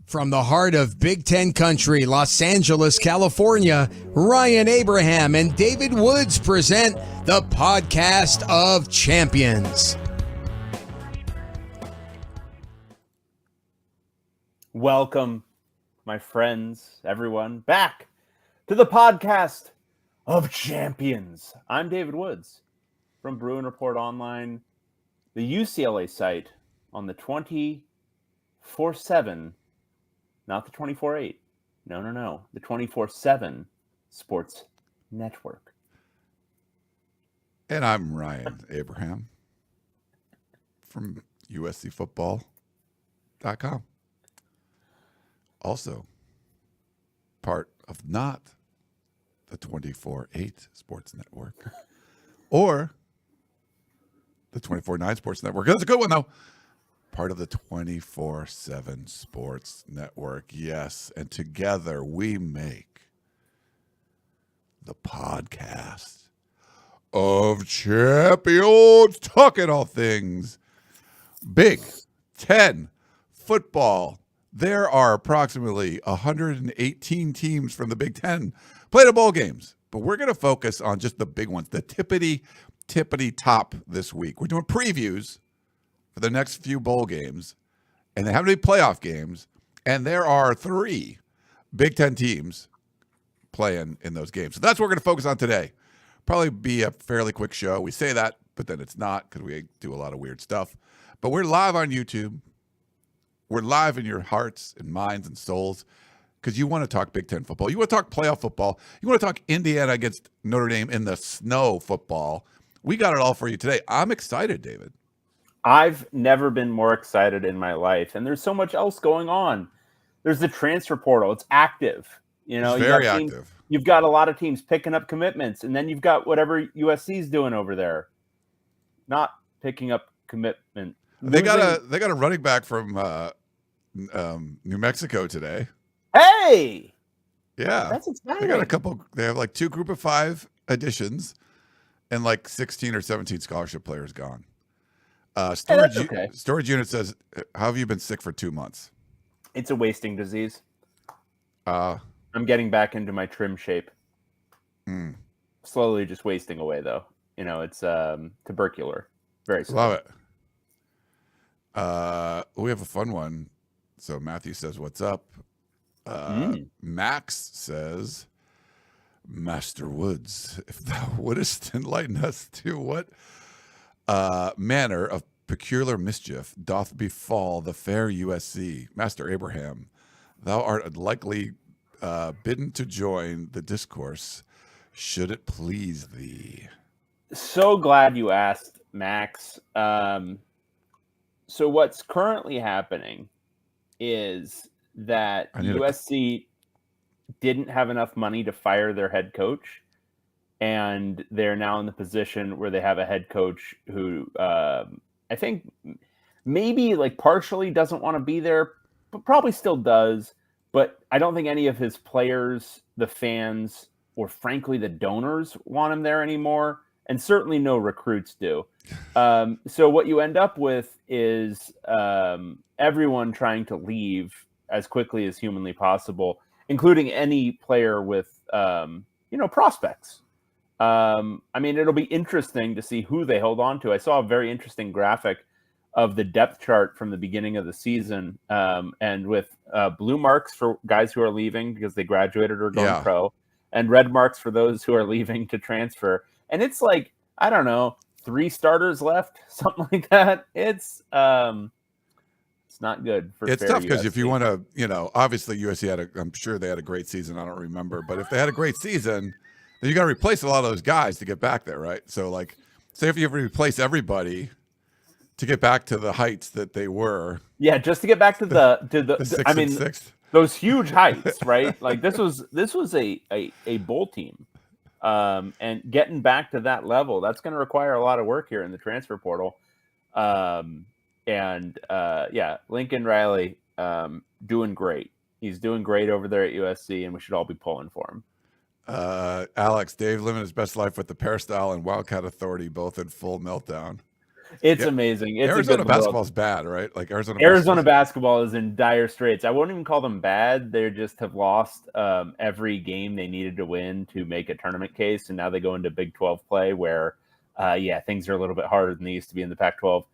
From the heart of Big Ten country, Los Angeles, California, Ryan Abraham and David Woods present the Podcast of Champions. Welcome, my friends, everyone, back to the Podcast of Champions. I'm David Woods from Bruin Report Online, the UCLA site on the 24/7, not the 24/8. No. The 24/7 Sports Network. And I'm Ryan Abraham from USCFootball.com. Also, part of not the 24/8 Sports Network or the 24/9 Sports Network. That's a good one, though. Part of the 24/7 Sports Network. Yes. And together we make the Podcast of Champions, talking all things Big Ten football. There are approximately 118 teams from the Big Ten playing at bowl games, but we're going to focus on just the big ones, the tippity top this week. We're doing previews for the next few bowl games, and they happen to be playoff games, and there are 3 Big Ten teams playing in those games. So that's what we're going to focus on today. Probably be a fairly quick show. We say that, but then it's not because we do a lot of weird stuff. But we're live on YouTube. We're live in your hearts and minds and souls because you want to talk Big Ten football. You want to talk playoff football. You want to talk Indiana against Notre Dame in the snow football. We got it all for you today. I'm excited, David. I've never been more excited in my life, and there's so much else going on. There's the transfer portal. It's active. It's very active. You've got a lot of teams picking up commitments, and then you've got whatever USC's doing over there. Not picking up commitment. They got a running back from New Mexico today. Hey! Yeah. That's exciting. They got a couple. They have like 2 group of 5 additions and like 16 or 17 scholarship players gone. Storage unit says, how have you been sick for 2 months? It's a wasting disease. I'm getting back into my trim shape. Slowly just wasting away, though. You know, it's tubercular. Very slow. Love it. We have a fun one. So Matthew says, what's up? Max says, Master Woods, if thou wouldest enlighten us to what manner of peculiar mischief doth befall the fair USC, Master Abraham, thou art likely bidden to join the discourse, should it please thee. So glad you asked, Max. So what's currently happening is that USC didn't have enough money to fire their head coach, and they're now in the position where they have a head coach who I think maybe like partially doesn't want to be there, but probably still does. But I don't think any of his players, the fans, or frankly the donors want him there anymore. And certainly no recruits do. So what you end up with is everyone trying to leave as quickly as humanly possible, including any player with, prospects. I mean, it'll be interesting to see who they hold on to. I saw a very interesting graphic of the depth chart from the beginning of the season, and with blue marks for guys who are leaving because they graduated or going pro, and red marks for those who are leaving to transfer. And it's like, I don't know, 3 starters left, something like that. It's not good for. It's tough because if you want to, obviously USC I'm sure they had a great season. I don't remember, but if they had a great season, then you got to replace a lot of those guys to get back there, right? So, like, say if you replace everybody to get back to the heights that they were. Yeah, just to get back to the 6th and 6th. Those huge heights, right? Like this was a bowl team. And getting back to that level, that's going to require a lot of work here in the transfer portal. Lincoln Riley doing great. He's doing great over there at USC, and we should all be pulling for him. Alex, Dave living his best life with the Peristyle and Wildcat Authority both in full meltdown. It's amazing. It's Arizona basketball is bad, right? Like Arizona basketball is in dire straits. I won't even call them bad. They just have lost every game they needed to win to make a tournament case, and now they go into Big 12 play where, things are a little bit harder than they used to be in the Pac-12.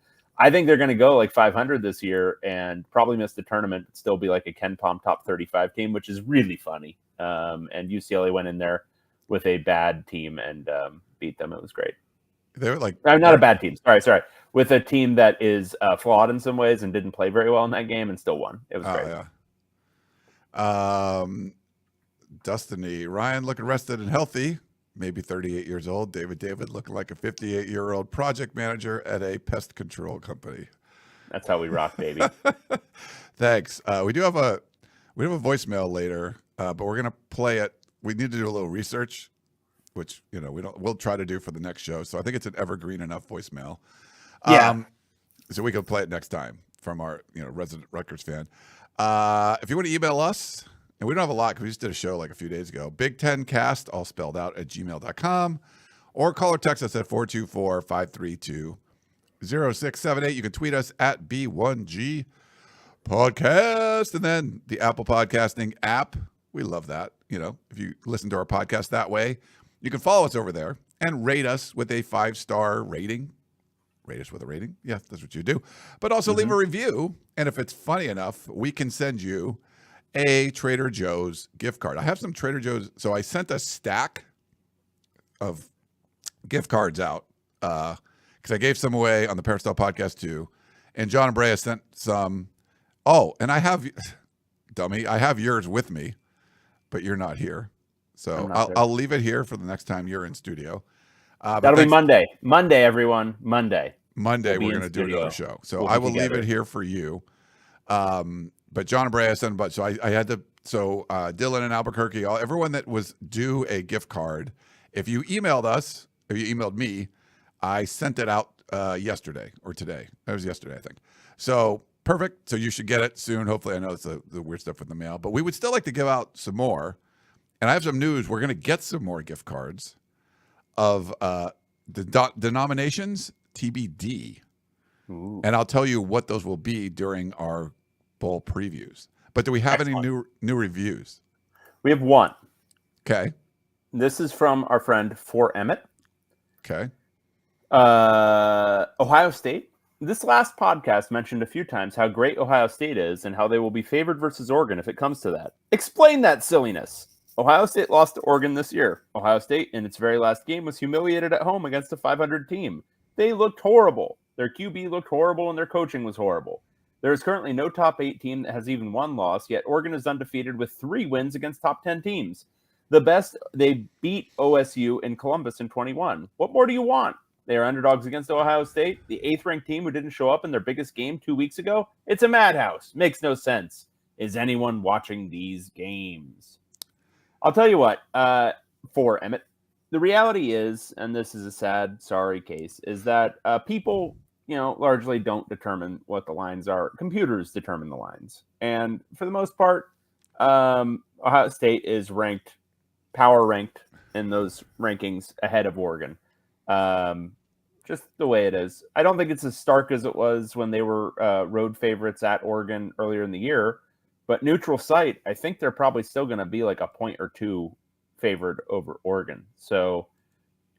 I think they're going to go like 500 this year and probably miss the tournament, but still be like a Ken Pom top 35 team, which is really funny. And UCLA went in there with a bad team and beat them. It was great. They were like not a bad team. Sorry. With a team that is flawed in some ways and didn't play very well in that game and still won. It was great. Yeah. Destiny. Ryan looking rested and healthy. Maybe 38 years old. David looking like a 58-year-old project manager at a pest control company. That's how we rock, baby. Thanks. We have a voicemail later, but we're gonna play it. We need to do a little research, which we'll try to do for the next show. So I think it's an evergreen enough voicemail. Yeah. So we can play it next time from our resident Rutgers fan. If you want to email us, and we don't have a lot because we just did a show like a few days ago, Big Ten Cast, all spelled out, @gmail.com, or call or text us at 424-532-0678. You can tweet us at B1G Podcast, and then the Apple Podcasting app. We love that. If you listen to our podcast that way, you can follow us over there and rate us with a 5-star rating. Rate us with a rating. Yeah, that's what you do. But also leave a review. And if it's funny enough, we can send you a Trader Joe's gift card. I have some Trader Joe's. So I sent a stack of gift cards out because I gave some away on the Peristyle podcast too. And John and Brea sent some. Oh, and I have, dummy, I have yours with me, but you're not here. So I'll leave it here for the next time you're in studio. That'll be Monday. Monday, everyone. Monday we're going to do another show. So I will leave it here for you. But John and Brea sent a bunch. So I had to. So Dylan in Albuquerque, everyone that was due a gift card, if you emailed us, or you emailed me, I sent it out yesterday or today. That was yesterday, I think. So perfect. So you should get it soon. Hopefully, I know it's the weird stuff with the mail, but we would still like to give out some more. And I have some news. We're going to get some more gift cards of the denominations TBD. Ooh. And I'll tell you what those will be during our bowl previews. But do we have any new reviews? We have one. Okay. This is from our friend For Emmett. Okay. Ohio State. This last podcast mentioned a few times how great Ohio State is and how they will be favored versus Oregon if it comes to that. Explain that silliness. Ohio State lost to Oregon this year. Ohio State, in its very last game, was humiliated at home against a 500 team. They looked horrible. Their QB looked horrible, and their coaching was horrible. There is currently no top 8 team that has even one loss, yet Oregon is undefeated with 3 wins against top 10 teams. The best, they beat OSU in Columbus in 21. What more do you want? They are underdogs against Ohio State, the 8th-ranked team who didn't show up in their biggest game 2 weeks ago. It's a madhouse. Makes no sense. Is anyone watching these games? I'll tell you what, For Emmett, the reality is, and this is a sad, sorry case, is that people, largely don't determine what the lines are. Computers determine the lines. And for the most part, Ohio State is power ranked in those rankings ahead of Oregon. Just the way it is. I don't think it's as stark as it was when they were road favorites at Oregon earlier in the year. But neutral site, I think they're probably still going to be like a point or two favored over Oregon. So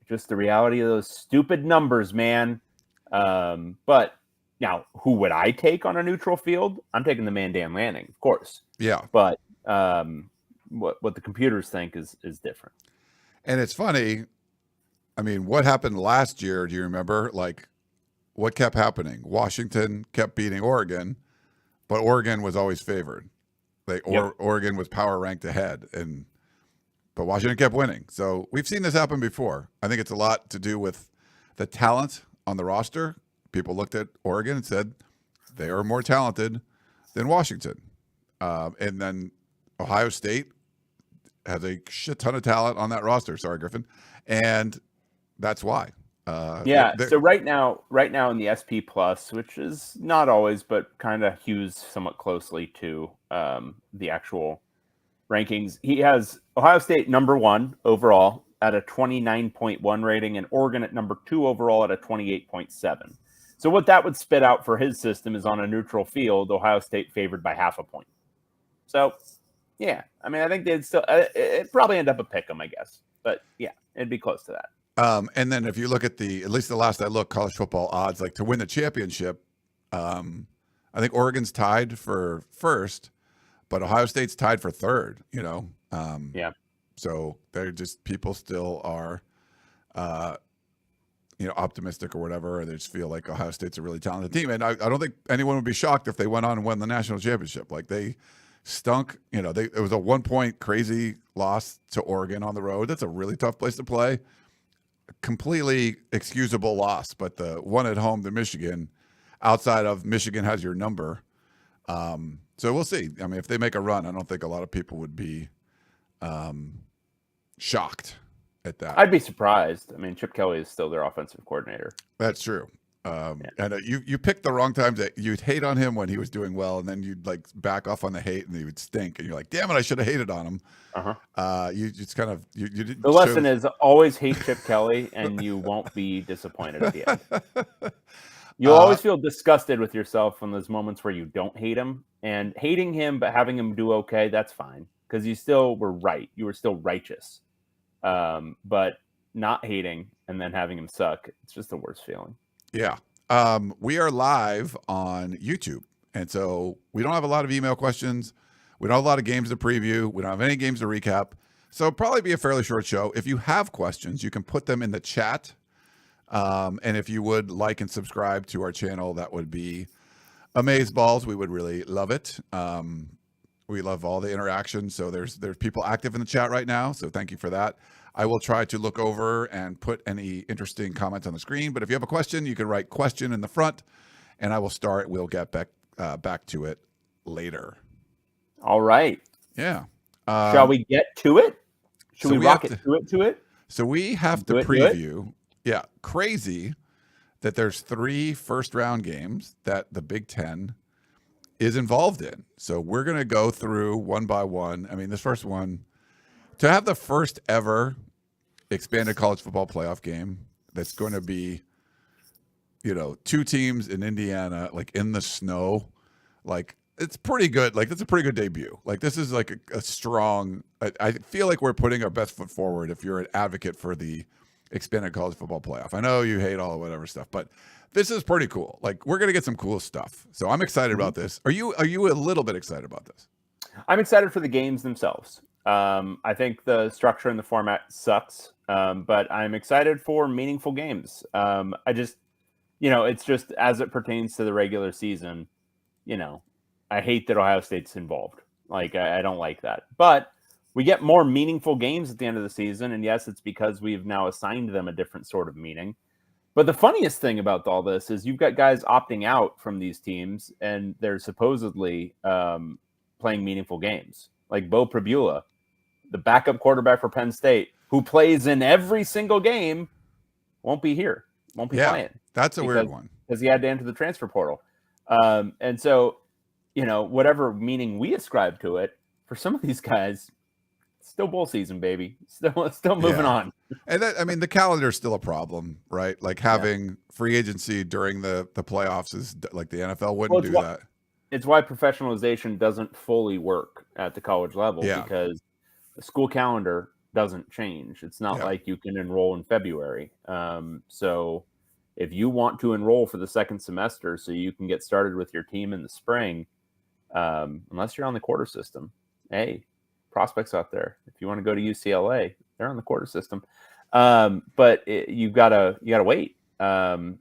just the reality of those stupid numbers, man. But now, who would I take on a neutral field? I'm taking the Mandan Lanning, of course. Yeah. But what the computers think is different. And it's funny. I mean, what happened last year? Do you remember? Like, what kept happening? Washington kept beating Oregon, but Oregon was always favored. Oregon was power ranked ahead, but Washington kept winning. So we've seen this happen before. I think it's a lot to do with the talent on the roster. People looked at Oregon and said they are more talented than Washington. And then Ohio State has a shit ton of talent on that roster. Sorry, Griffin. And that's why. So right now in the SP Plus, which is not always, but kind of hews somewhat closely to the actual rankings, he has Ohio State number 1 overall at a 29.1 rating and Oregon at number 2 overall at a 28.7. So what that would spit out for his system is on a neutral field, Ohio State favored by 0.5 point. So, yeah, I mean, I think they'd still it'd probably end up a pick 'em, I guess. But yeah, it'd be close to that. And then if you look at at least the last I looked, college football odds, like to win the championship, I think Oregon's tied for first, but Ohio State's tied for third. Yeah. So they're just people still are, optimistic or whatever. Or they just feel like Ohio State's a really talented team, and I don't think anyone would be shocked if they went on and won the national championship. Like they stunk. It was a 1 point crazy loss to Oregon on the road. That's a really tough place to play. Completely excusable loss, but the one at home to Michigan, outside of Michigan has your number. So we'll see. I mean, if they make a run, I don't think a lot of people would be shocked at that. I'd be surprised. I mean, Chip Kelly is still their offensive coordinator. That's true. And you picked the wrong times. That you'd hate on him when he was doing well, and then you'd like back off on the hate, and he would stink, and you're like, "Damn it, I should have hated on him." You just kind of you didn't. The lesson is always hate Chip Kelly, and you won't be disappointed at the end. You'll always feel disgusted with yourself in those moments where you don't hate him, and hating him but having him do okay, that's fine because you still were right. You were still righteous, but not hating and then having him suck, it's just the worst feeling. Yeah. We are live on YouTube. And so we don't have a lot of email questions. We don't have a lot of games to preview. We don't have any games to recap. So it'll probably be a fairly short show. If you have questions, you can put them in the chat. And if you would like and subscribe to our channel, that would be amazeballs. We would really love it. We love all the interaction. So there's people active in the chat right now. So thank you for that. I will try to look over and put any interesting comments on the screen. But if you have a question, you can write question in the front, and I will start. We'll get back to it later. All right. Yeah. Shall we get to it? Should we rock it to it? So we have to preview. Yeah. Crazy that there's 3 first-round games that the Big Ten is involved in. So we're going to go through one by one. I mean, this first one, to have the first ever expanded college football playoff game that's going to be, 2 teams in Indiana, like in the snow, like it's pretty good. Like that's a pretty good debut. Like this is like a strong, I feel like we're putting our best foot forward if you're an advocate for the expanded college football playoff. I know you hate all the whatever stuff, but this is pretty cool. Like we're going to get some cool stuff. So I'm excited about this. Are you a little bit excited about this? I'm excited for the games themselves. I think the structure and the format sucks, but I'm excited for meaningful games. I just, it's just as it pertains to the regular season, I hate that Ohio State's involved. Like, I don't like that. But we get more meaningful games at the end of the season, and yes, it's because we've now assigned them a different sort of meaning. But the funniest thing about all this is you've got guys opting out from these teams, and they're supposedly playing meaningful games. Like Bo Pribula, the backup quarterback for Penn State, who plays in every single game, won't be here, won't be playing. That's a weird one. Because he had to enter the transfer portal. And so, whatever meaning we ascribe to it, for some of these guys, still bowl season, baby. Still moving on. And the calendar is still a problem, right? Like having free agency during the playoffs is like the NFL wouldn't do that. It's why professionalization doesn't fully work at the college level because the school calendar doesn't change. It's not like you can enroll in February. So if you want to enroll for the second semester so you can get started with your team in the spring, unless you're on the quarter system, hey, prospects out there, if you want to go to UCLA, they're on the quarter system. But you gotta wait. And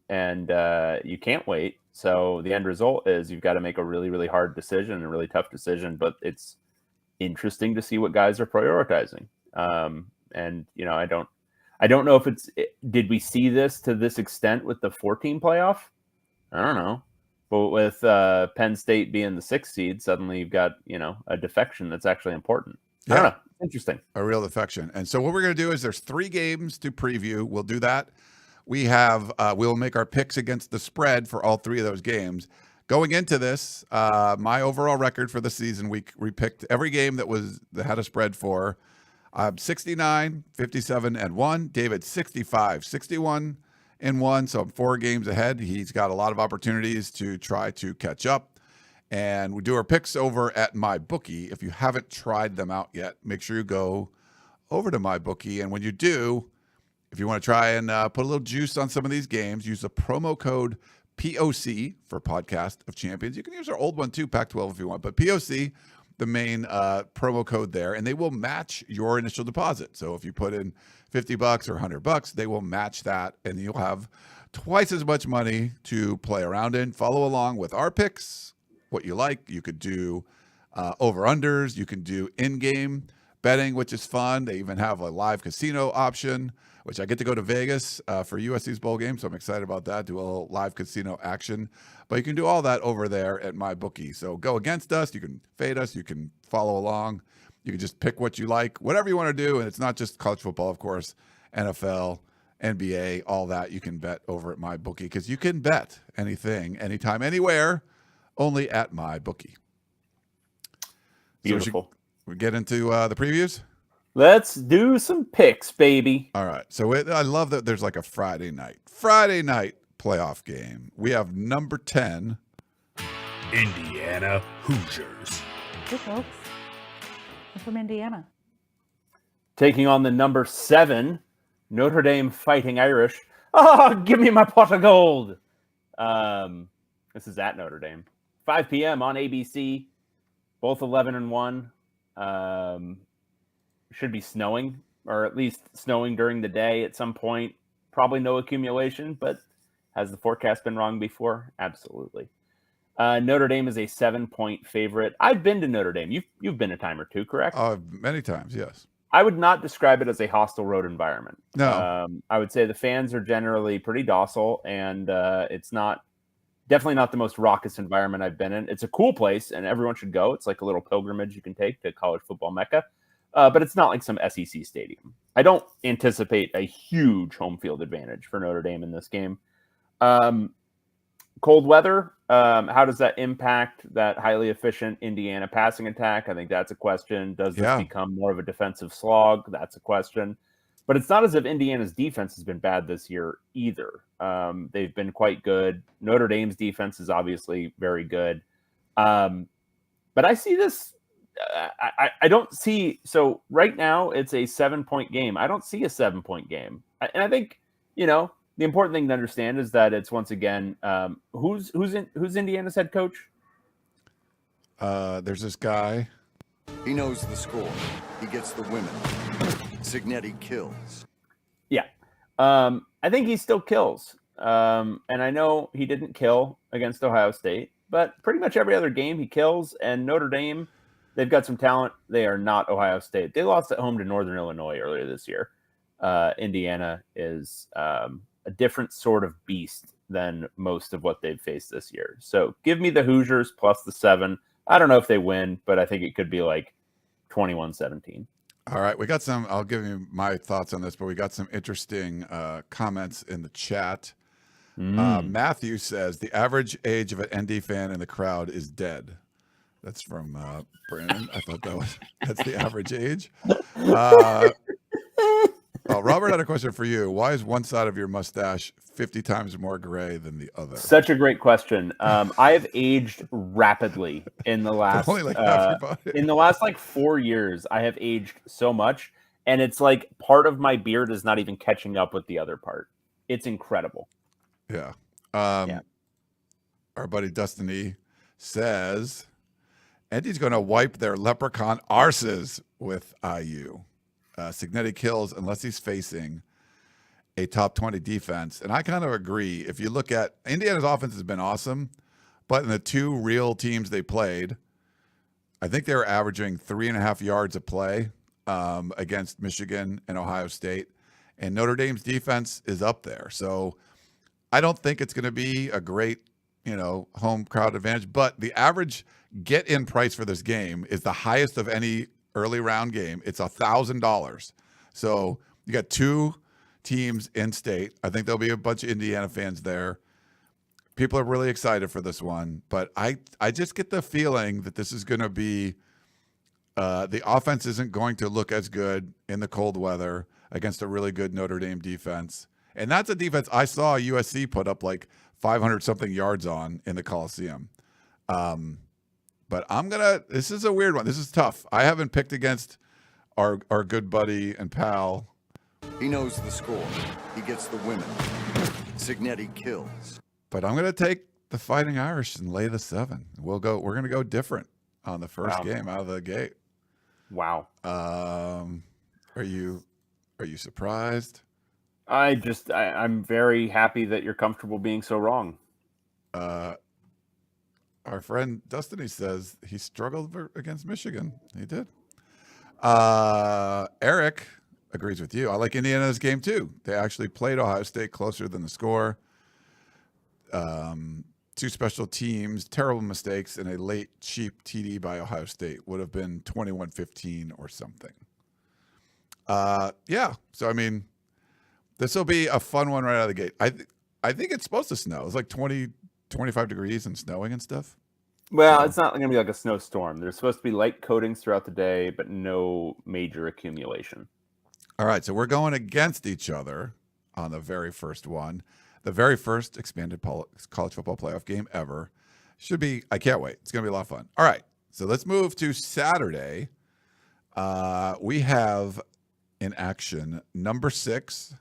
you can't wait. So the end result is you've got to make a really, really hard decision, a really tough decision, but it's interesting to see what guys are prioritizing. And I don't know if did we see this to this extent with the 14 playoff? I don't know. But with Penn State being the 6th seed, suddenly you've got, a defection that's actually important. I don't know. Interesting. A real defection. And so what we're going to do is there's 3 games to preview. We'll do that. We have, we'll make our picks against the spread for all 3 of those games. Going into this, my overall record for the season, we picked every game that had a spread for 69, 57, and 1. David 65, 61, in one, so I'm 4 games ahead. He's got a lot of opportunities to try to catch up. And we do our picks over at MyBookie. If you haven't tried them out yet, make sure you go over to MyBookie. And when you do, if you want to try and put a little juice on some of these games, use the promo code POC for Podcast of Champions. You can use our old one too, Pac-12 if you want, but POC, the main promo code there, and they will match your initial deposit. So if you put in $50 or $100, they will match that, and you'll have twice as much money to play around in. Follow along with our picks, what you like. You could do over-unders. You can do in-game betting, which is fun. They even have a live casino option, which I get to go to Vegas for USC's bowl game, so I'm excited about that, do a little live casino action. But you can do all that over there at MyBookie. So go against us. You can fade us. You can follow along. You can just pick what you like, whatever you want to do. And it's not just college football, of course, NFL, NBA, all that. You can bet over at MyBookie because you can bet anything, anytime, anywhere, only at MyBookie. Beautiful. So we get into the previews? Let's do some picks, baby. All right. So I love that there's like a Friday night playoff game. We have number 10. Indiana Hoosiers. Hey, folks. I'm from Indiana. Taking on the number 7, Notre Dame Fighting Irish. Oh, give me my pot of gold. This is at Notre Dame. 5 p.m. on ABC. Both 11-1. Should be snowing, or at least snowing during the day at some point. Probably no accumulation, but has the forecast been wrong before? Absolutely. Notre Dame is a 7-point favorite. I've been to Notre Dame. You've been a time or two, correct? Many times, yes. I would not describe it as a hostile road environment. No. I would say the fans are generally pretty docile, and it's definitely not the most raucous environment I've been in. It's a cool place, and everyone should go. It's like a little pilgrimage you can take to college football Mecca. But it's not like some SEC stadium. I don't anticipate a huge home field advantage for Notre Dame in this game. Cold weather, how does that impact that highly efficient Indiana passing attack? I think that's a question. Does this become more of a defensive slog? That's a question. But it's not as if Indiana's defense has been bad this year either. They've been quite good. Notre Dame's defense is obviously very good. But I see this. I don't see. So right now it's a 7-point game. I don't see a 7-point game. And I think, the important thing to understand is that it's once again, who's Indiana's head coach? There's this guy. He knows the score. He gets the women. Signetti kills. Yeah. I think he still kills. And I know he didn't kill against Ohio State, but pretty much every other game he kills. And Notre Dame, they've got some talent. They are not Ohio State. They lost at home to Northern Illinois earlier this year. Indiana is a different sort of beast than most of what they've faced this year. So give me the Hoosiers plus the 7. I don't know if they win, but I think it could be like 21-17. All right. We got some, I'll give you my thoughts on this, but we got some interesting comments in the chat. Matthew says the average age of an ND fan in the crowd is dead. That's from Brandon. I thought that's the average age. Robert had a question for you. Why is one side of your mustache 50 times more gray than the other? Such a great question. I have aged rapidly in the last Only like half your body. in the last 4 years. I have aged so much, and it's like part of my beard is not even catching up with the other part. It's incredible. Yeah. Our buddy Dustin E says Andy's going to wipe their leprechaun arses with IU. Signetti kills unless he's facing a top 20 defense. And I kind of agree. If you look at Indiana's offense has been awesome, but in the 2 real teams they played, I think they were averaging 3.5 yards a play against Michigan and Ohio State. And Notre Dame's defense is up there. So I don't think it's going to be a great, home crowd advantage. But the average get-in price for this game is the highest of any early round game. It's $1,000. So you got 2 teams in state. I think there'll be a bunch of Indiana fans there. People are really excited for this one, but I just get the feeling that this is going to be the offense isn't going to look as good in the cold weather against a really good Notre Dame defense. And that's a defense I saw USC put up like 500 something yards on in the Coliseum. But this is a weird one. This is tough. I haven't picked against our good buddy and pal. He knows the score. He gets the women. Signetti kills. But I'm going to take the Fighting Irish and lay the 7. We're going to go different on the first game out of the gate. Wow. Are you surprised? I'm very happy that you're comfortable being so wrong. Our friend Destiny says he struggled against Michigan. He did. Eric agrees with you. I like Indiana's game too. They actually played Ohio State closer than the score. 2 special teams, terrible mistakes, and a late cheap TD by Ohio State would have been 21-15 or something. Yeah. So, I mean, this will be a fun one right out of the gate. I think it's supposed to snow. It's like 20, 25 degrees and snowing and stuff. Well, it's not going to be like a snowstorm. There's supposed to be light coatings throughout the day, but no major accumulation. All right. So we're going against each other on the very first one. The very first expanded college football playoff game ever. Should be, I can't wait. It's going to be a lot of fun. All right. So let's move to Saturday. We have in action number 6.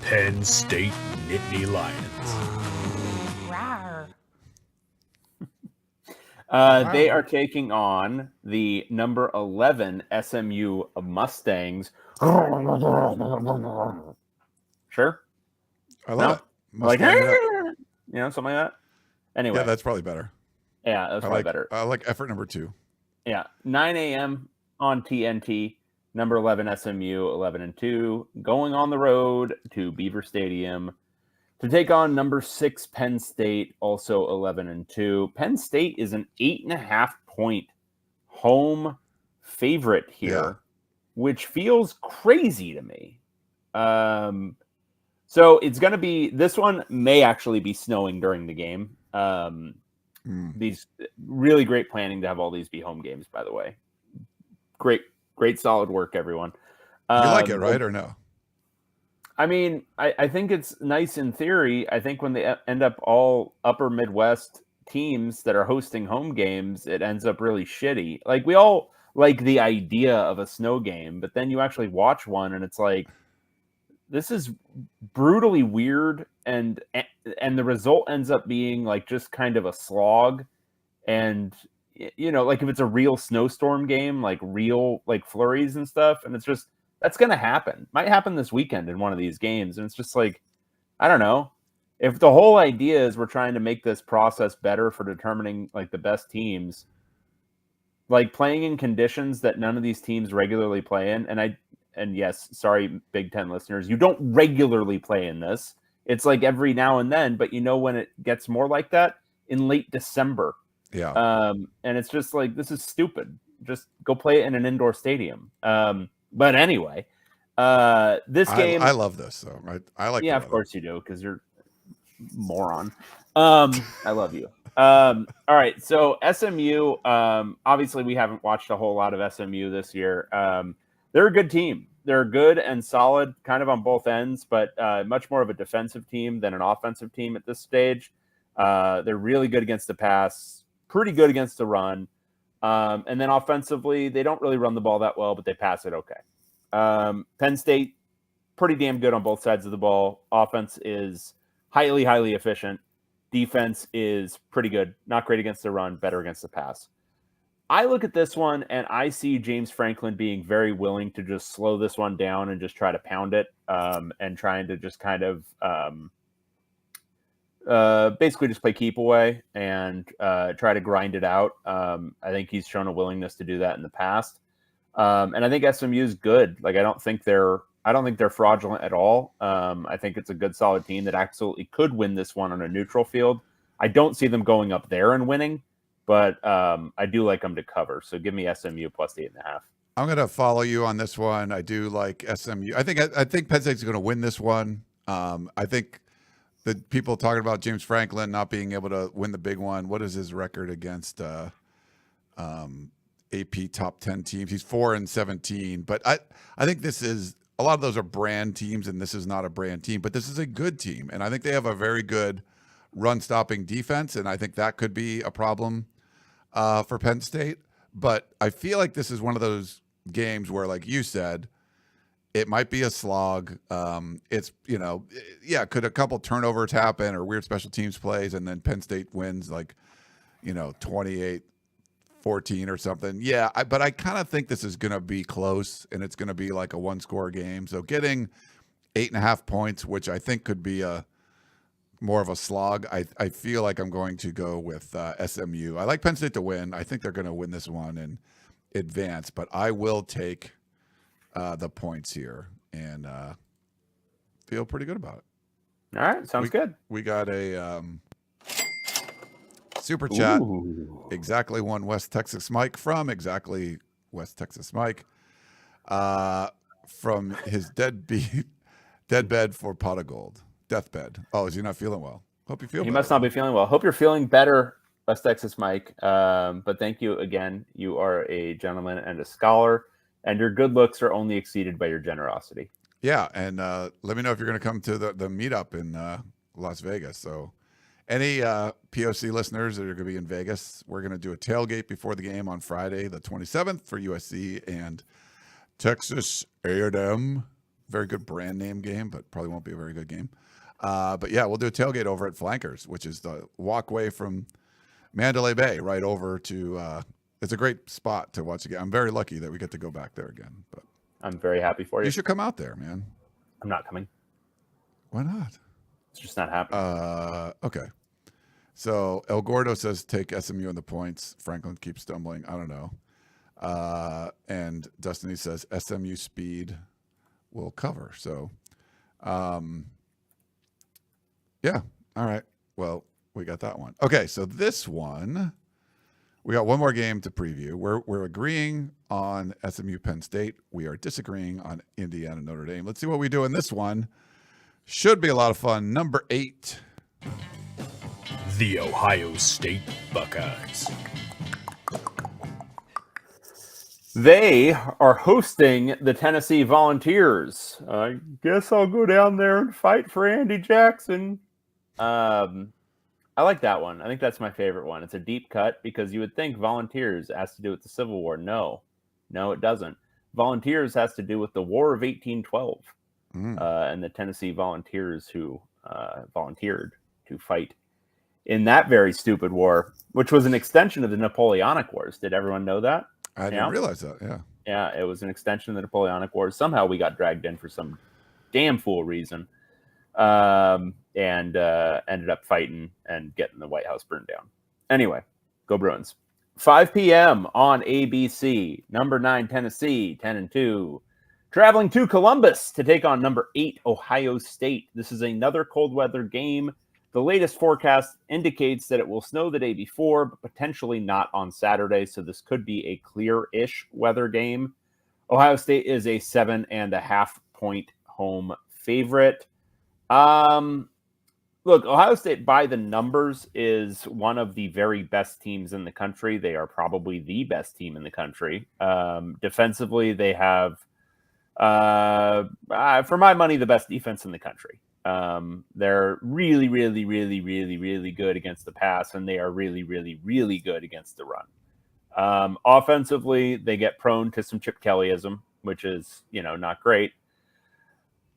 Penn State Nittany Lions. Rawr. They are taking on the number 11 SMU Mustangs. Sure. I love it. Like, something like that. Anyway. Yeah, that's probably better. Yeah, that's probably better. I like effort number 2. Yeah, 9 a.m. on TNT. Number 11 SMU, 11-2, going on the road to Beaver Stadium to take on number 6 Penn State, also 11-2. Penn State is an 8.5-point home favorite here, which feels crazy to me. So it's going to be, this one may actually be snowing during the game. These really great planning to have all these be home games, by the way. Great solid work, everyone. You like it, right, or no? I mean, I think it's nice in theory. I think when they end up all upper Midwest teams that are hosting home games, it ends up really shitty. Like, we all like the idea of a snow game, but then you actually watch one and it's like, this is brutally weird, and the result ends up being like just kind of a slog. And like if it's a real snowstorm game, like real like flurries and stuff, and it's just, that's going to happen. Might happen this weekend in one of these games. And it's just like, I don't know. If the whole idea is we're trying to make this process better for determining like the best teams, like playing in conditions that none of these teams regularly play in. And yes, sorry, Big Ten listeners, you don't regularly play in this. It's like every now and then, but when it gets more like that? In late December. Yeah. And it's just like, this is stupid. Just go play it in an indoor stadium. But anyway, this game, I love this though. I like. Yeah, of course you do, because you're a moron. I love you. All right, so SMU. Obviously, we haven't watched a whole lot of SMU this year. They're a good team. They're good and solid, kind of on both ends, but much more of a defensive team than an offensive team at this stage. They're really good against the pass, pretty good against the run. And then offensively, they don't really run the ball that well, but they pass it okay. Penn State, pretty damn good on both sides of the ball. Offense is highly, highly efficient. Defense is pretty good. Not great against the run, better against the pass. I look at this one, and I see James Franklin being very willing to just slow this one down and just try to pound it, and trying to just kind of basically just play keep away and try to grind it out. I think he's shown a willingness to do that in the past. And I think SMU is good. Like, I don't think they're fraudulent at all. I think it's a good, solid team that absolutely could win this one on a neutral field. I don't see them going up there and winning, but I do like them to cover. So give me SMU plus 8.5. I'm going to follow you on this one. I do like SMU. I think Penn State's going to win this one. I think the people talking about James Franklin not being able to win the big one. What is his record against AP top 10 teams? He's 4-17. But I think this is a lot of those are brand teams, and this is not a brand team, but this is a good team. And I think they have a very good run-stopping defense, and I think that could be a problem for Penn State. But I feel like this is one of those games where, like you said, it might be a slog. It's, could a couple turnovers happen or weird special teams plays, and then Penn State wins 28-14 or something. Yeah, but I kind of think this is going to be close, and it's going to be like a one-score game. So getting 8.5 points, which I think could be more of a slog, I feel like I'm going to go with SMU. I like Penn State to win. I think they're going to win this one and advance, but I will take the points here and feel pretty good about it. All right, sounds good. We got a super chat. Ooh. Exactly one West Texas Mike from exactly West Texas Mike from his deathbed for pot of gold. Deathbed. Oh, is he not feeling well? Hope you feel. He better. must not be feeling well. Hope you're feeling better, West Texas Mike. But thank you again. You are a gentleman and a scholar, and your good looks are only exceeded by your generosity. Yeah, and let me know if you're going to come to the meetup in Las Vegas. So any POC listeners that are going to be in Vegas, we're going to do a tailgate before the game on Friday, the 27th, for USC and Texas A&M. Very good brand name game, but probably won't be a very good game. But yeah, we'll do a tailgate over at Flankers, which is the walkway from Mandalay Bay right over to it's a great spot to watch again. I'm very lucky that we get to go back there again. But I'm very happy for you. You should come out there, man. I'm not coming. Why not? It's just not happening. Okay. So El Gordo says take SMU in the points. Franklin keeps stumbling. I don't know. And Destiny says SMU speed will cover. So, yeah. All right. Well, we got that one. Okay. So this one, we got one more game to preview. We're agreeing on SMU Penn State. We are disagreeing on Indiana Notre Dame. Let's see what we do in this one. Should be a lot of fun. Number 8. The Ohio State Buckeyes. They are hosting the Tennessee Volunteers. I guess I'll go down there and fight for Andy Jackson. I like that one. I think that's my favorite one. It's a deep cut because you would think Volunteers has to do with the Civil War. No, it doesn't. Volunteers has to do with the War of 1812 and the Tennessee Volunteers who volunteered to fight in that very stupid war, which was an extension of the Napoleonic Wars. Did everyone know that? I didn't realize that. Yeah. Yeah, it was an extension of the Napoleonic Wars. Somehow we got dragged in for some damn fool reason. And ended up fighting and getting the White House burned down. Anyway, go Bruins. 5 p.m. on ABC. Number 9 Tennessee, 10-2, traveling to Columbus to take on number 8 Ohio State. This is another cold weather game. The latest forecast indicates that it will snow the day before, but potentially not on Saturday. So this could be a clear-ish weather game. Ohio State is a 7.5 point home favorite. Look, Ohio State by the numbers is one of the very best teams in the country. They are probably the best team in the country. Defensively, they have, for my money, the best defense in the country. They're really, really, really, really, really good against the pass, and they are really, really, really good against the run. Offensively, they get prone to some Chip Kellyism, which is, not great.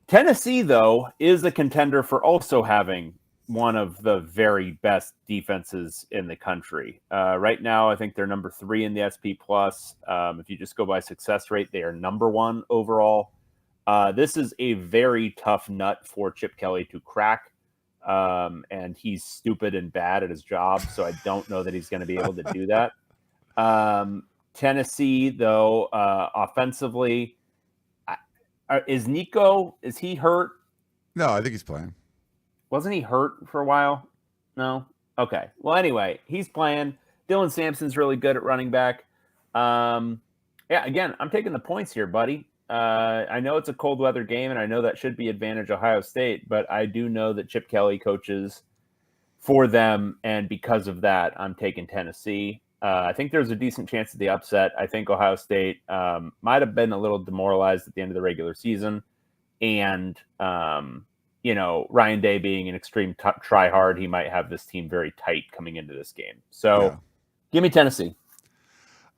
Tennessee, though, is a contender for also having one of the very best defenses in the country. Right now, I think they're number 3 in the SP+. If you just go by success rate, they are number 1 overall. This is a very tough nut for Chip Kelly to crack, and he's stupid and bad at his job, so I don't know that he's going to be able to do that. Tennessee, though, offensively, is he hurt? No, I think he's playing. Wasn't he hurt for a while? No? Okay. Well, anyway, he's playing. Dylan Sampson's really good at running back. Again, I'm taking the points here, buddy. I know it's a cold weather game, and I know that should be advantage Ohio State, but I do know that Chip Kelly coaches for them, and because of that, I'm taking Tennessee. I think there's a decent chance of the upset. I think Ohio State might have been a little demoralized at the end of the regular season. And, Ryan Day being an extreme try-hard, he might have this team very tight coming into this game. So give me Tennessee.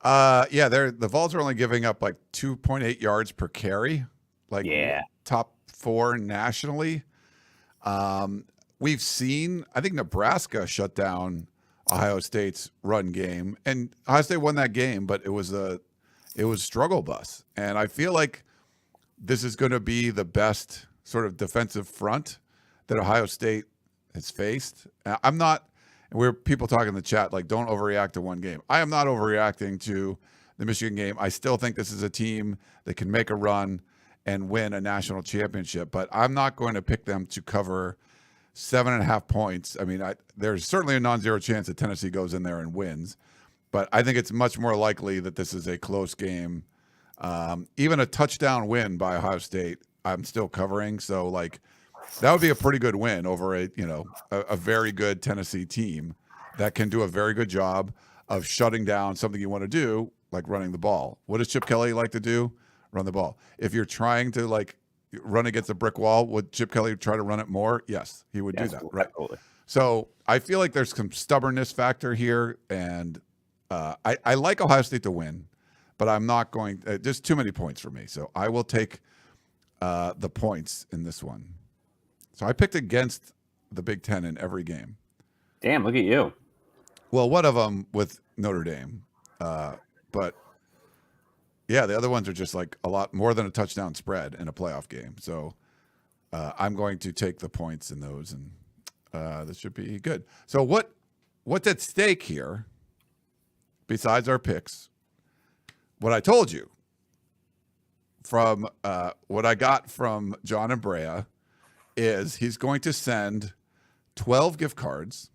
The Vols are only giving up like 2.8 yards per carry, top 4 nationally. We've seen, I think Nebraska shut down Ohio State's run game, and Ohio State won that game, but it was struggle bus. And I feel like this is going to be the best sort of defensive front that Ohio State has faced. People talking in the chat, like, don't overreact to one game. I am not overreacting to the Michigan game. I still think this is a team that can make a run and win a national championship, but I'm not going to pick them to cover 7.5 points. I mean, there's certainly a non-zero chance that Tennessee goes in there and wins, but I think it's much more likely that this is a close game. Even a touchdown win by Ohio State, I'm still covering. So, like, that would be a pretty good win over a very good Tennessee team that can do a very good job of shutting down something you want to do, like running the ball. What does Chip Kelly like to do? Run the ball. If you're trying to, like, run against a brick wall, would Chip Kelly try to run it more? Yes, he would do that. Right. Absolutely. So I feel like there's some stubbornness factor here, and I like Ohio State to win, but I'm not going. There's too many points for me, so I will take the points in this one. So I picked against the Big Ten in every game. Damn, look at you. Well, one of them with Notre Dame, but yeah, the other ones are just like a lot more than a touchdown spread in a playoff game. So I'm going to take the points in those, and this should be good. So what's at stake here, besides our picks? What I told you from what I got from John and Brea is he's going to send 12 gift cards,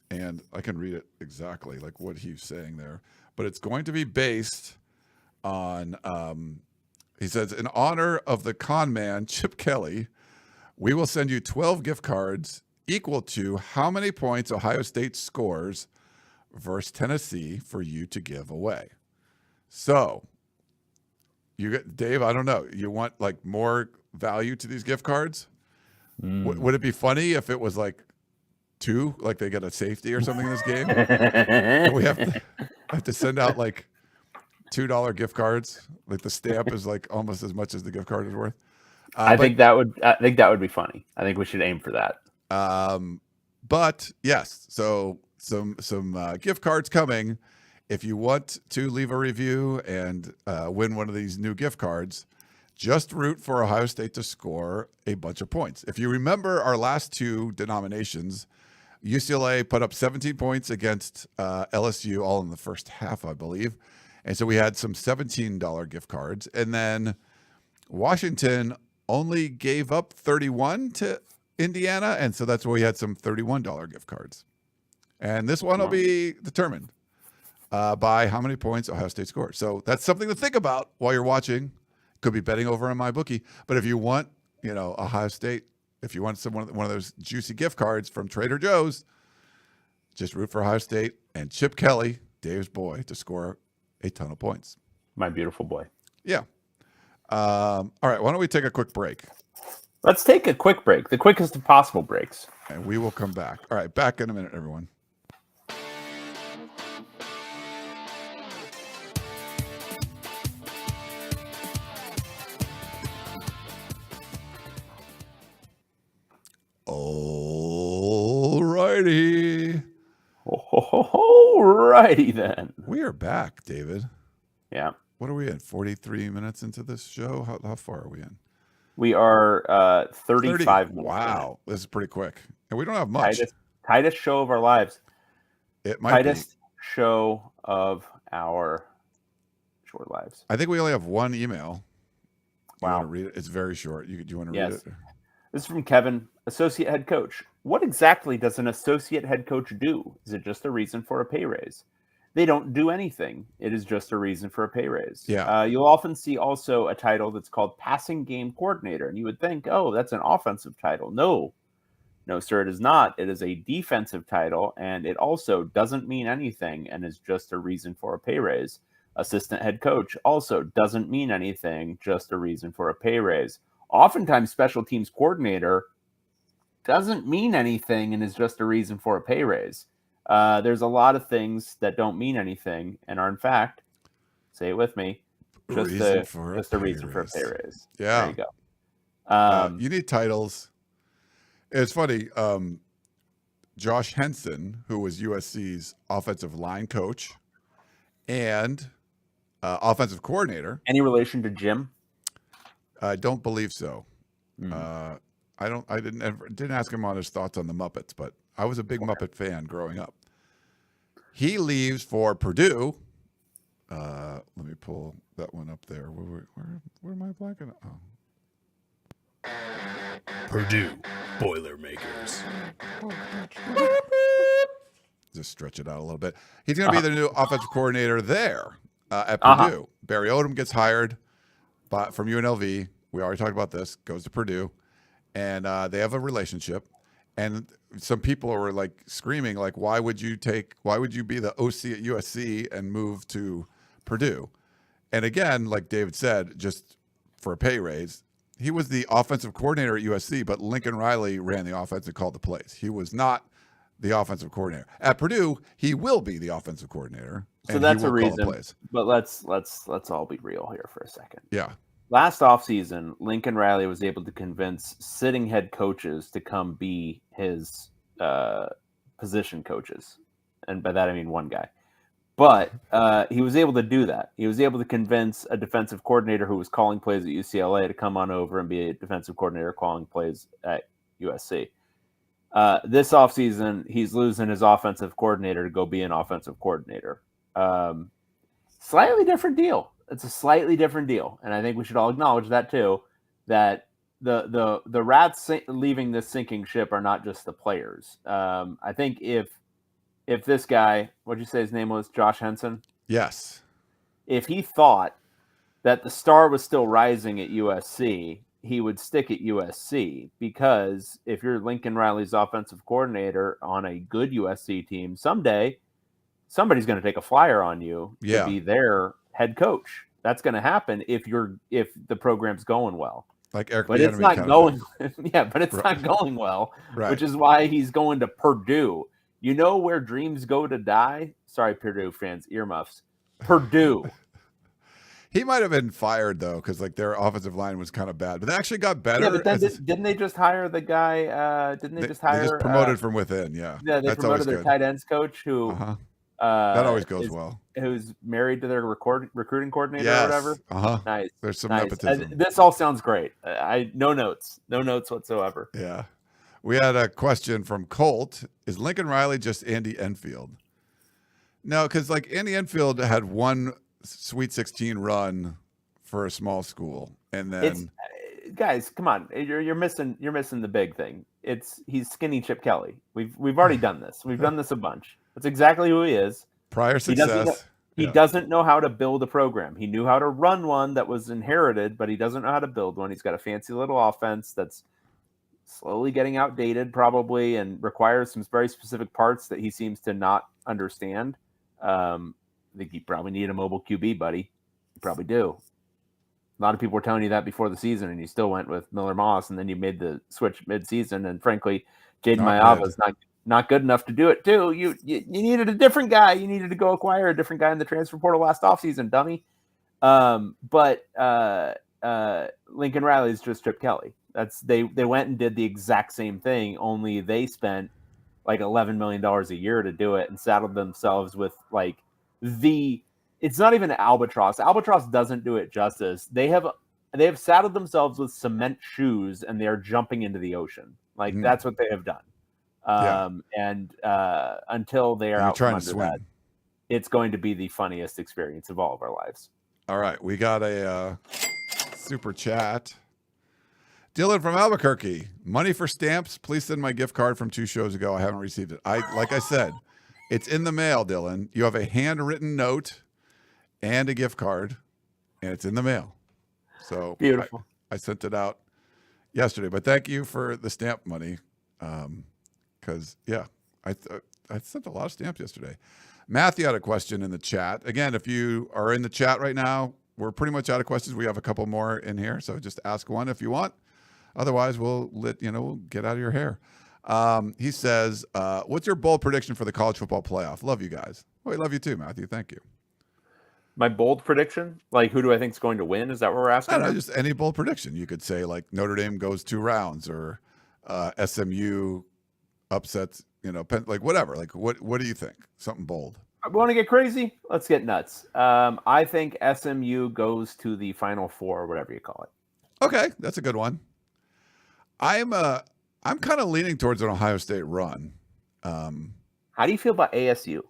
and I can read it exactly like what he's saying there, but it's going to be based on, he says, in honor of the con man, Chip Kelly, we will send you 12 gift cards equal to how many points Ohio State scores versus Tennessee for you to give away. So you get, Dave, I don't know, you want like more value to these gift cards? Would it be funny if it was like 2, like they get a safety or something in this game? And we have to send out like $2 gift cards. Like the stamp is like almost as much as the gift card is worth. I think that would be funny. I think we should aim for that. But yes, so some gift cards coming. If you want to leave a review and win one of these new gift cards, just root for Ohio State to score a bunch of points. If you remember our last 2 denominations, UCLA put up 17 points against LSU, all in the first half, I believe. And so we had some $17 gift cards. And then Washington only gave up 31 to Indiana. And so that's where we had some $31 gift cards. And this one will be determined by how many points Ohio State scores. So that's something to think about while you're watching. Could be betting over on my bookie. But if you want, Ohio State, if you want one of those juicy gift cards from Trader Joe's, just root for Ohio State and Chip Kelly, Dave's boy, to score a ton of points. My beautiful boy. Yeah. All right. Why don't we take a quick break? Let's take a quick break. The quickest of possible breaks. And we will come back. All right. Back in a minute, everyone. All righty. All righty then. We are back, David. Yeah. What are we in? 43 minutes into this show? How far are we in? We are 35 minutes. Wow. This is pretty quick. And we don't have much. Tightest show of our lives. It might Tightest show of our short lives. I think we only have one email. Wow. You want to read it? It's very short. Do you want to read it? This is from Kevin, associate head coach. What exactly does an associate head coach do? Is it just a reason for a pay raise? They don't do anything. It is just a reason for a pay raise. Yeah. You'll often see also a title that's called passing game coordinator. And you would think, oh, that's an offensive title. No, No, sir, it is not. It is a defensive title, and it also doesn't mean anything and is just a reason for a pay raise. Assistant head coach also doesn't mean anything, just a reason for a pay raise. Oftentimes, special teams coordinator doesn't mean anything and is just a reason for a pay raise. There's a lot of things that don't mean anything and are, in fact, say it with me, just a reason for a pay raise. Yeah. There you go. You need titles. It's funny. Josh Henson, who was USC's offensive line coach and offensive coordinator. Any relation to Jim? I don't believe so. I didn't ask him on his thoughts on the Muppets, but I was a big Muppet fan growing up. He leaves for Purdue. Let me pull that one up there. Where am I blanking? Oh. Purdue Boilermakers. Just stretch it out a little bit. He's going to be the new offensive coordinator there at Purdue. Barry Odom gets hired from UNLV. We already talked about this. Goes to Purdue, and they have a relationship. And some people were like screaming, like, why would you be the OC at USC and move to Purdue? And again, like David said, just for a pay raise. He was the offensive coordinator at USC, but Lincoln Riley ran the offense and called the plays. He was not the offensive coordinator. At Purdue, he will be the offensive coordinator. So that's a reason. But let's all be real here for a second. Yeah. Last offseason, Lincoln Riley was able to convince sitting head coaches to come be his position coaches. And by that, I mean one guy. But he was able to do that. He was able to convince a defensive coordinator who was calling plays at UCLA to come on over and be a defensive coordinator calling plays at USC. This offseason, he's losing his offensive coordinator to go be an offensive coordinator. Slightly different deal. It's a slightly different deal. And I think we should all acknowledge that too, that the rats leaving this sinking ship are not just the players. I think if this guy, what'd you say his name was, Josh Henson? Yes. If he thought that the star was still rising at USC, he would stick at USC, because if you're Lincoln Riley's offensive coordinator on a good USC team, someday somebody's going to take a flyer on you to be their head coach. That's going to happen if the program's going well. Like Eric, but it's not going. Yeah, but it's not going well, which is why he's going to Purdue. You know where dreams go to die? Sorry, Purdue fans, earmuffs. Purdue. He might have been fired though, because like their offensive line was kind of bad, but they actually got better. Yeah, but then didn't they just hire the guy? They just promoted from within. Yeah, yeah, they promoted their tight ends coach who. That always goes well. Who's married to their recruiting coordinator or whatever. Nice. There's some nepotism. This all sounds great. No notes whatsoever. Yeah. We had a question from Colt. Is Lincoln Riley just Andy Enfield? No, because like Andy Enfield had one Sweet 16 run for a small school, and then guys, come on, you're missing the big thing. He's Skinny Chip Kelly. We've already done this. We've done this a bunch. That's exactly who he is. Prior success. He doesn't know how to build a program. He knew how to run one that was inherited, but he doesn't know how to build one. He's got a fancy little offense that's slowly getting outdated probably and requires some very specific parts that he seems to not understand. I think you probably need a mobile QB, buddy. You probably do. A lot of people were telling you that before the season, and you still went with Miller Moss, and then you made the switch mid-season. And frankly, Jaden Mayava is not good enough to do it too. You needed a different guy. You needed to go acquire a different guy in the transfer portal last offseason, dummy. But Lincoln Riley is just Chip Kelly. They went and did the exact same thing, only they spent like $11 million a year to do it and saddled themselves with like it's not even an albatross. Albatross doesn't do it justice. They have saddled themselves with cement shoes and they are jumping into the ocean. Like that's what they have done. And until they are out from under that, it's going to be the funniest experience of all of our lives. All right. We got a super chat. Dylan from Albuquerque. Money for stamps. Please send my gift card from 2 shows ago. I haven't received it. Like I said, it's in the mail, Dylan. You have a handwritten note and a gift card, and it's in the mail. So beautiful. I sent it out yesterday, but thank you for the stamp money. Because I sent a lot of stamps yesterday. Matthew had a question in the chat. Again, if you are in the chat right now, we're pretty much out of questions. We have a couple more in here, so just ask one if you want. Otherwise, we'll get out of your hair. He says, "What's your bold prediction for the college football playoff?" Love you guys. Well, we love you too, Matthew. Thank you. My bold prediction, like who do I think is going to win? Is that what we're asking? I don't know, just any bold prediction. You could say like Notre Dame goes 2 rounds, or SMU upsets, like whatever. Like what do you think? Something bold. Want to get crazy? Let's get nuts. I think SMU goes to the Final Four, or whatever you call it. Okay, that's a good one. I'm kind of leaning towards an Ohio State run. How do you feel about ASU?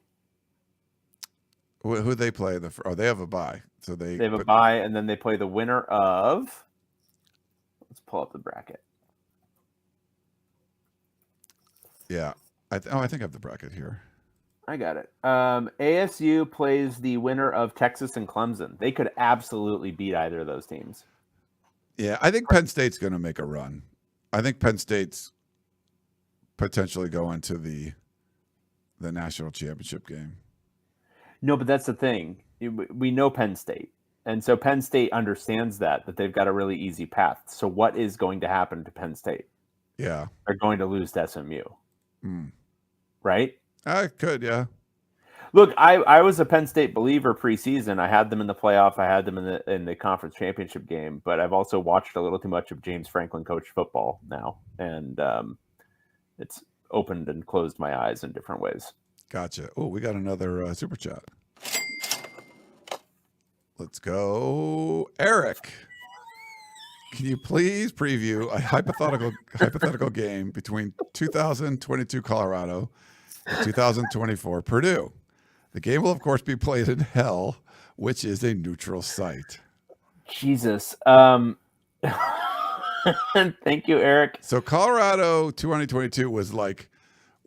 Who they play? They have a bye, so they have a bye, and then they play the winner of. Let's pull up the bracket. Yeah, I think I have the bracket here. I got it. ASU plays the winner of Texas and Clemson. They could absolutely beat either of those teams. Yeah, I think Penn State's going to make a run. I think Penn State's potentially going to the national championship game. No, but that's the thing. We know Penn State. And so Penn State understands that they've got a really easy path. So what is going to happen to Penn State? Yeah. They're going to lose to SMU. Right? I could, yeah. Look, I was a Penn State believer preseason. I had them in the playoff. I had them in the conference championship game. But I've also watched a little too much of James Franklin coach football now. And it's opened and closed my eyes in different ways. Gotcha. Oh, we got another super chat. Let's go, Eric. Can you please preview a hypothetical game between 2022 Colorado and 2024 Purdue? The game will, of course, be played in hell, which is a neutral site. Jesus. Thank you, Eric. So Colorado 2022 was like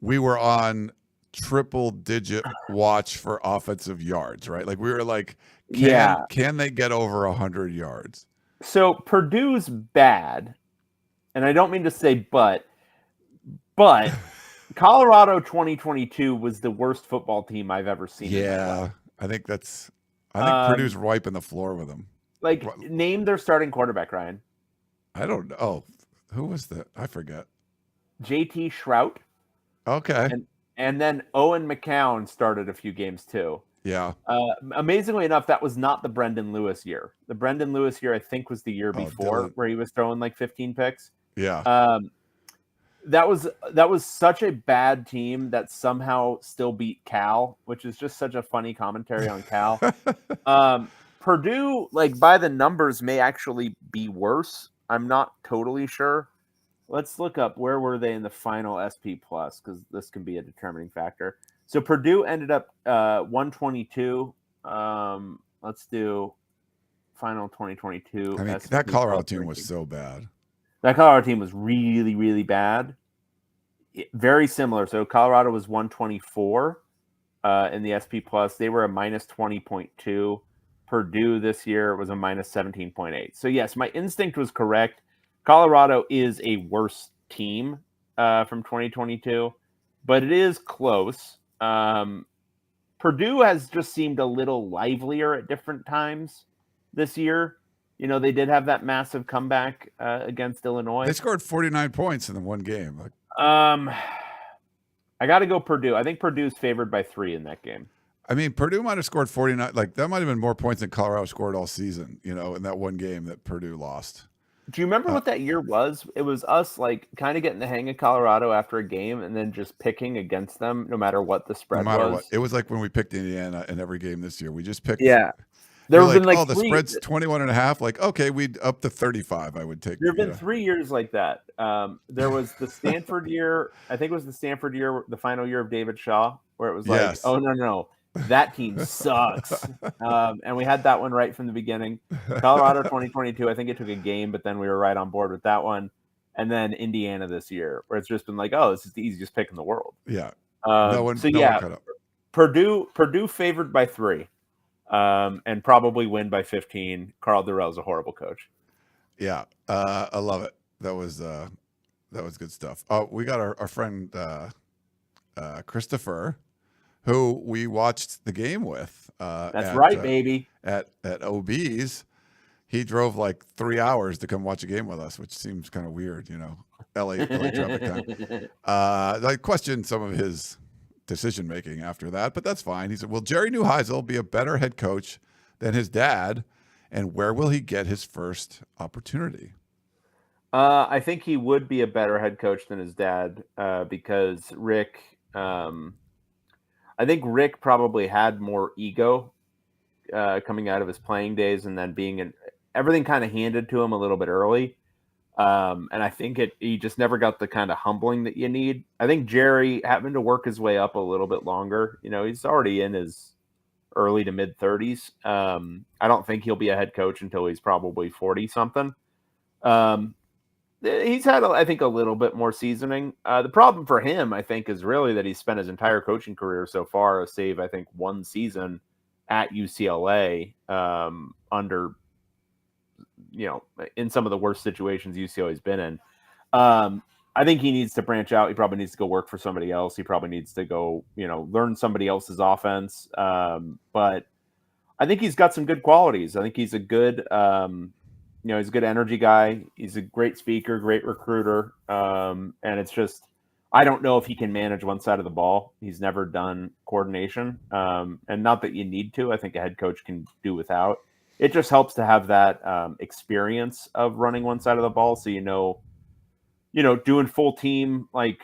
we were on triple-digit watch for offensive yards, right? Like we were like, can they get over 100 yards? So Purdue's bad, and I don't mean to say but Colorado 2022 was the worst football team I've ever seen. Yeah, I think Purdue's wiping the floor with them. Like, name their starting quarterback, Ryan. I don't know. Oh, who was that? I forget. JT Shrout. Okay. And then Owen McCown started a few games too. Yeah. Amazingly enough, that was not the Brendan Lewis year. The Brendan Lewis year, I think, was the year before, where he was throwing like 15 picks. Yeah. That was such a bad team that somehow still beat Cal, which is just such a funny commentary on Cal. Purdue, like by the numbers, may actually be worse. I'm not totally sure. Let's look up where were they in the final SP Plus, because this can be a determining factor. So Purdue ended up 122. Let's do final 2022. I mean, SP that Colorado Plus team ranking. was so bad. That Colorado team was really, really bad. Very similar. So Colorado was 124 in the SP Plus. They were a minus 20.2. Purdue this year was a minus 17.8. So yes, my instinct was correct. Colorado is a worse team from 2022, but it is close. Purdue has just seemed a little livelier at different times this year. You know, they did have that massive comeback against Illinois. They scored 49 points in the one game. I got to go Purdue. I think Purdue's favored by 3 in that game. I mean, Purdue might have scored 49. Like that might have been more points than Colorado scored all season, in that one game that Purdue lost. Do you remember what that year was? It was us like kind of getting the hang of Colorado after a game and then just picking against them no matter what the spread was. What. It was like when we picked Indiana in every game this year. We just picked. Yeah. There have been like the spread's 21.5. Like, okay, we'd up to 35. I would take. There have been 3 years like that. There was the Stanford year. I think it was the Stanford year, the final year of David Shaw, where it was like, oh, no. That team sucks. And we had that one right from the beginning. Colorado 2022, I think it took a game, but then we were right on board with that one. And then Indiana this year, where it's just been like, oh, this is the easiest pick in the world. Yeah. No one cut up. Purdue favored by 3, and probably win by 15. Carl Durrell's a horrible coach. Yeah, I love it. That was That was good stuff. We got our friend Christopher, who we watched the game with. That's right, baby. At OB's. He drove like 3 hours to come watch a game with us, which seems kind of weird, you know, LA traffic time. I questioned some of his decision-making after that, but that's fine. He said, will Jerry Neisel be a better head coach than his dad, and where will he get his first opportunity? I think he would be a better head coach than his dad because Rick, I think Rick probably had more ego coming out of his playing days and then being everything kind of handed to him a little bit early. And I think he just never got the kind of humbling that you need. I think Jerry having to work his way up a little bit longer, you know, he's already in his early to mid 30s. I don't think he'll be a head coach until he's probably 40 something. He's had, I think, a little bit more seasoning. The problem for him, I think, is really that he's spent his entire coaching career so far, save, I think, one season at UCLA under, you know, in some of the worst situations UCLA's been in. I think he needs to branch out. He probably needs to go work for somebody else. He probably needs to go, you know, learn somebody else's offense. But I think he's got some good qualities. I think he's a good, you know, he's a good energy guy. He's a great speaker, great recruiter. And it's just, I don't know if he can manage one side of the ball. He's never done coordination. And not that you need to. I think a head coach can do without. It just helps to have that experience of running one side of the ball. So, you know, doing full team, like,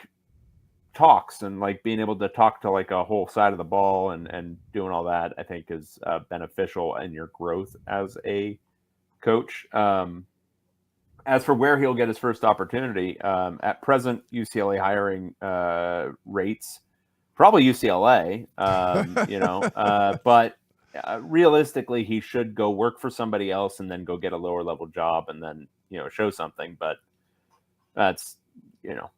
talks and like being able to talk to like a whole side of the ball and doing all that, I think is beneficial in your growth as a coach. As for where he'll get his first opportunity, at present UCLA hiring rates, probably UCLA, you know, but realistically he should go work for somebody else and then go get a lower level job and then, you know, show something. But that's, you know,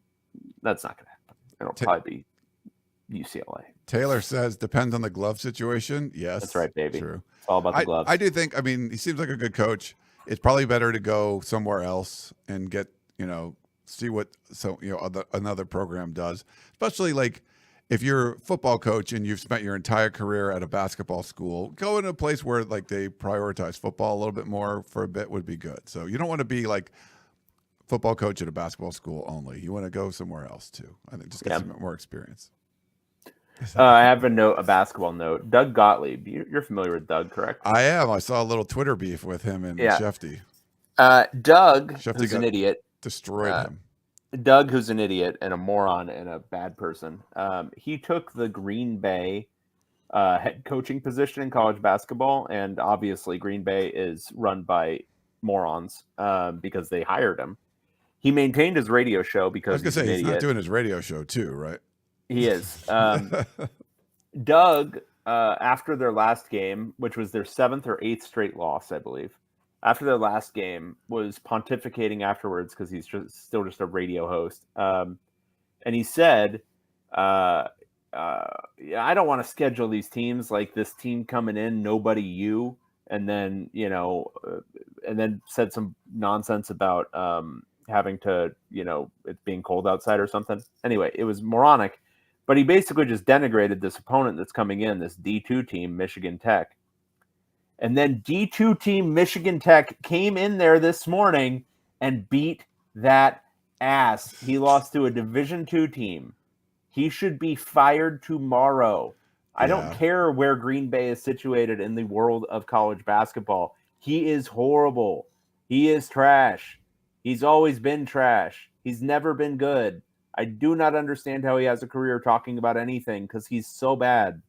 that's not going to happen. It'll probably be UCLA. Taylor says, depends on the glove situation. Yes. That's right, baby. True. It's all about the gloves. I do think, I mean, he seems like a good coach. It's probably better to go somewhere else and get, you know, see what another program does. Especially like if you're a football coach and you've spent your entire career at a basketball school, go in a place where like they prioritize football a little bit more for a bit would be good. So you don't want to be like football coach at a basketball school only. You want to go somewhere else too. I think just get some more experience. I have a basketball note. Doug Gottlieb. You're familiar with Doug, correct? I am. I saw a little Twitter beef with him and Shefty. Doug, Shefty who's an idiot, destroyed him. Doug, who's an idiot and a moron and a bad person. He took the Green Bay head coaching position in college basketball, and obviously Green Bay is run by morons because they hired him. He maintained his radio show because I was going to say, he's not doing his radio show too, right? He is. Doug, after their last game, which was their 7th or 8th straight loss, I believe, after their last game, was pontificating afterwards because he's still just a radio host. And he said, I don't want to schedule these teams like this team coming in, nobody you. And then, you know, and then said some nonsense about having to, you know, it being cold outside or something. Anyway, it was moronic. But he basically just denigrated this opponent that's coming in, this D2 team, Michigan Tech. And then D2 team Michigan Tech came in there this morning and beat that ass. He lost to a Division II team. He should be fired tomorrow. I don't care where Green Bay is situated in the world of college basketball. He is horrible. He is trash. He's always been trash. He's never been good. I do not understand how he has a career talking about anything because he's so bad.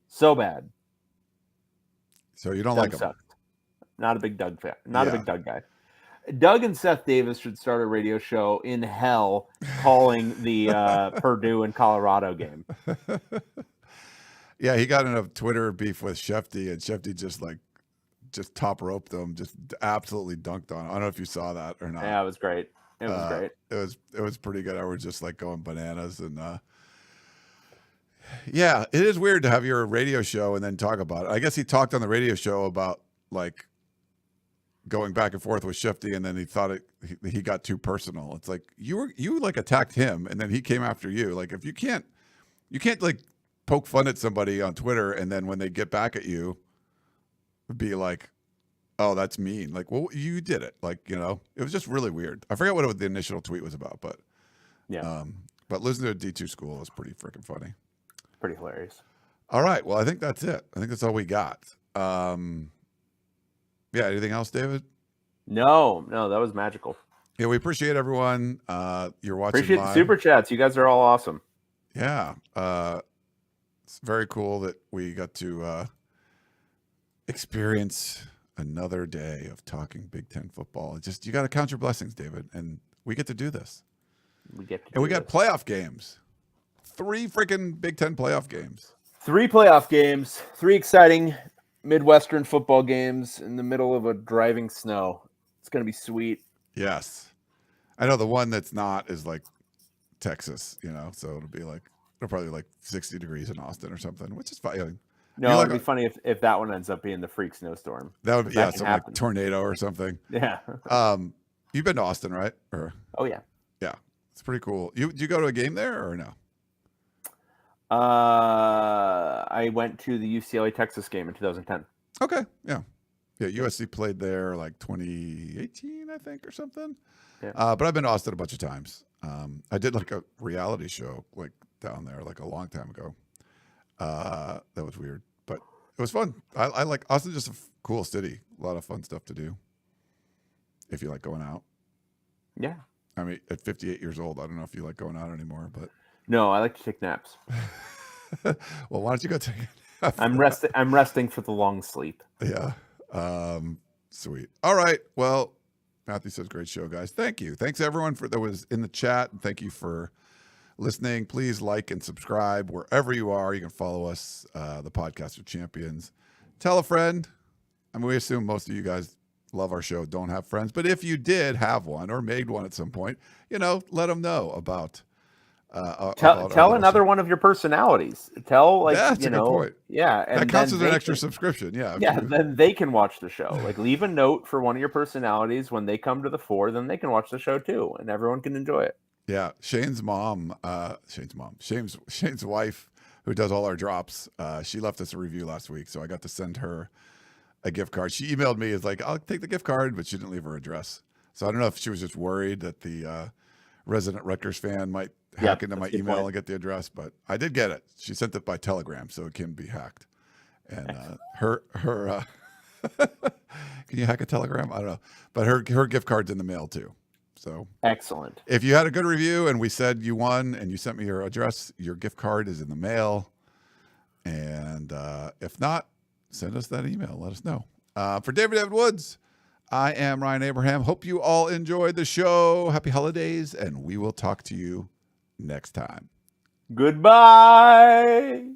So bad. So you don't Doug like him? Sucked. Not a big Doug fan. Not a big Doug guy. Doug and Seth Davis should start a radio show in hell calling the Purdue and Colorado game. Yeah, he got in a Twitter beef with Shefty, and Shefty just top roped him, just absolutely dunked on him. I don't know if you saw that or not. Yeah, it was great. It was great. It was pretty good. I was just like going bananas, and yeah, it is weird to have your radio show and then talk about it. I guess he talked on the radio show about like going back and forth with Shifty, and then he thought he got too personal. It's like you like attacked him, and then he came after you. Like if you can't like poke fun at somebody on Twitter, and then when they get back at you, be like, "Oh, that's mean." Like, well, you did it. Like, it was just really weird. I forget what the initial tweet was about, but yeah. But losing to a D2 school is pretty freaking funny. Pretty hilarious. All right. Well, I think that's it. I think that's all we got. Yeah. Anything else, David? No, that was magical. Yeah, we appreciate everyone. You're watching. Appreciate live. the super chats. You guys are all awesome. Yeah. It's very cool that we got to experience another day of talking Big Ten football. You got to count your blessings, David, and we get to do this. We got playoff games. 3 freaking Big Ten playoff games. 3 playoff games. 3 exciting Midwestern football games in the middle of a driving snow. It's going to be sweet. Yes. I know the one that's not is like Texas, so it'll probably like 60 degrees in Austin or something, which is fine. No, it'd be funny if that one ends up being the freak snowstorm. That would be, something like tornado or something. Yeah. You've been to Austin, right? Oh, yeah. Yeah. It's pretty cool. Did you go to a game there or no? I went to the UCLA Texas game in 2010. Okay. Yeah. Yeah. USC played there like 2018, I think, or something. Yeah. But I've been to Austin a bunch of times. I did like a reality show like down there like a long time ago. That was weird, but it was fun. I like Austin's just a cool city. A lot of fun stuff to do. If you like going out. Yeah. I mean, at 58 years old, I don't know if you like going out anymore, but no, I like to take naps. Well, why don't you go take a nap? I'm resting for the long sleep. Yeah. Sweet. All right. Well, Matthew says, great show, guys. Thank you. Thanks everyone that was in the chat. And thank you for listening. Please like and subscribe wherever you are. You can follow us, the Podcast of Champions. Tell a friend. I mean, we assume most of you guys love our show, don't have friends, but if you did have one or made one at some point, let them know about. Tell another one of your personalities. Tell that's a good point. Yeah, and that counts as an extra subscription. Yeah, yeah. Then they can watch the show. Like leave a note for one of your personalities when they come to the fore. Then they can watch the show too, and everyone can enjoy it. Yeah, Shane's wife, who does all our drops. She left us a review last week, so I got to send her a gift card. She emailed me as like, I'll take the gift card, but she didn't leave her address. So I don't know if she was just worried that the resident Rutgers fan might hack into my email and get the address, but I did get it. She sent it by Telegram, so it can be hacked. And her can you hack a Telegram? I don't know, but her gift card's in the mail too. So excellent. If you had a good review and we said you won and you sent me your address, your gift card is in the mail. And if not, send us that email. Let us know. For David Woods, I am Ryan Abraham. Hope you all enjoyed the show. Happy holidays, and we will talk to you next time. Goodbye.